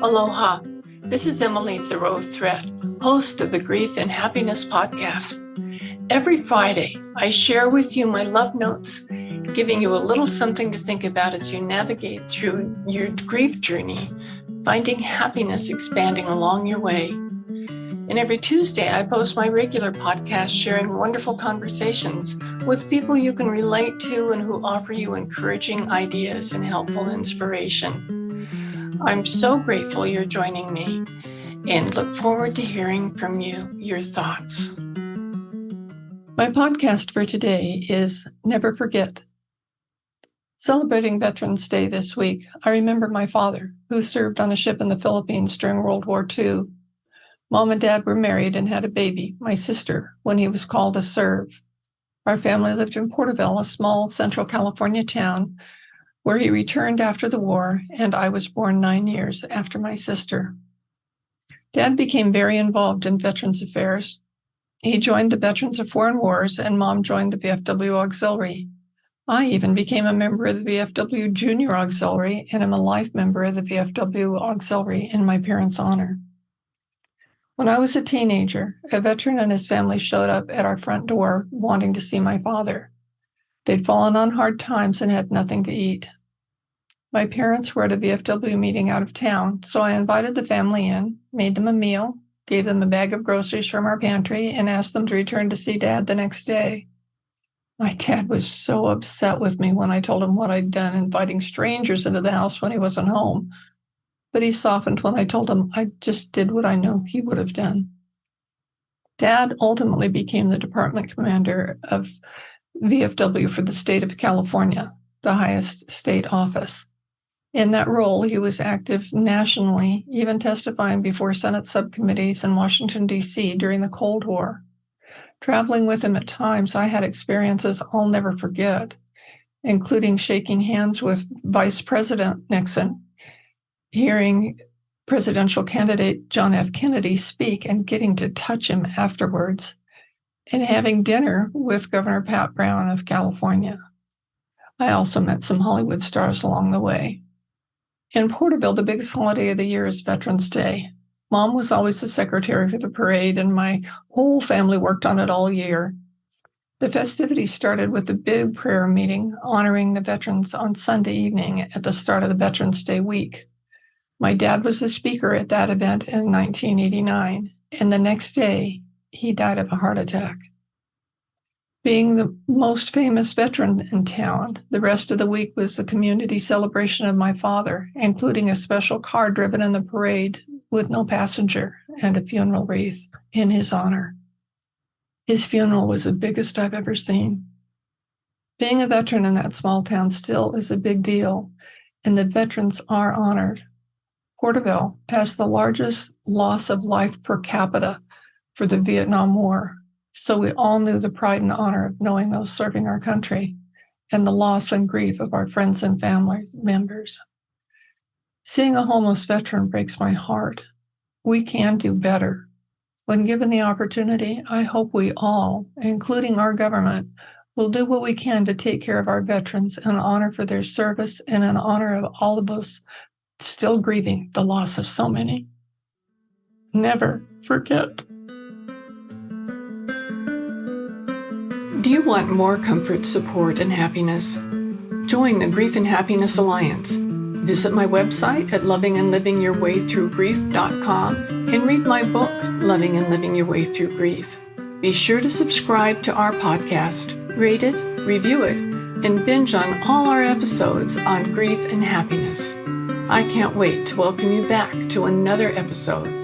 Aloha. This is Emily Thoreau-Threat, host of the Grief and Happiness podcast. Every Friday, I share with you my love notes, giving you a little something to think about as you navigate through your grief journey, finding happiness expanding along your way. And every Tuesday, I post my regular podcast sharing wonderful conversations with people you can relate to and who offer you encouraging ideas and helpful inspiration. I'm so grateful you're joining me and look forward to hearing from you, your thoughts. My podcast for today is Never Forget. Celebrating Veterans Day this week, I remember my father, who served on a ship in the Philippines during World War II. Mom and Dad were married and had a baby, my sister, when he was called to serve. Our family lived in Porterville, a small Central California town, where he returned after the war, and I was born 9 years after my sister. Dad became very involved in Veterans Affairs. He joined the Veterans of Foreign Wars, and Mom joined the VFW Auxiliary. I even became a member of the VFW Junior Auxiliary and am a life member of the VFW Auxiliary in my parents' honor. When I was a teenager, a veteran and his family showed up at our front door wanting to see my father. They'd fallen on hard times and had nothing to eat. My parents were at a VFW meeting out of town, so I invited the family in, made them a meal, gave them a bag of groceries from our pantry, and asked them to return to see Dad the next day. My dad was so upset with me when I told him what I'd done, inviting strangers into the house when he wasn't home. But he softened when I told him I just did what I know he would have done. Dad ultimately became the department commander of VFW for the state of California, the highest state office. In that role, he was active nationally, even testifying before Senate subcommittees in Washington, D.C. during the Cold War. Traveling with him at times, I had experiences I'll never forget, including shaking hands with Vice President Nixon, hearing presidential candidate John F. Kennedy speak and getting to touch him afterwards, and having dinner with Governor Pat Brown of California. I also met some Hollywood stars along the way. In Porterville, the biggest holiday of the year is Veterans Day. Mom was always the secretary for the parade, and my whole family worked on it all year. The festivities started with a big prayer meeting honoring the veterans on Sunday evening at the start of the Veterans Day week. My dad was the speaker at that event in 1989, and the next day, he died of a heart attack. Being the most famous veteran in town, the rest of the week was a community celebration of my father, including a special car driven in the parade with no passenger and a funeral wreath in his honor. His funeral was the biggest I've ever seen. Being a veteran in that small town still is a big deal, and the veterans are honored. Porterville has the largest loss of life per capita for the Vietnam War, so we all knew the pride and honor of knowing those serving our country and the loss and grief of our friends and family members. Seeing a homeless veteran breaks my heart. We can do better. When given the opportunity, I hope we all, including our government, will do what we can to take care of our veterans in honor for their service and in honor of all of us still grieving the loss of so many. Never forget. Do you want more comfort, support, and happiness? Join the Grief and Happiness Alliance. Visit my website at lovingandlivingyourwaythroughgrief.com and read my book, Loving and Living Your Way Through Grief. Be sure to subscribe to our podcast, rate it, review it, and binge on all our episodes on grief and happiness. I can't wait to welcome you back to another episode.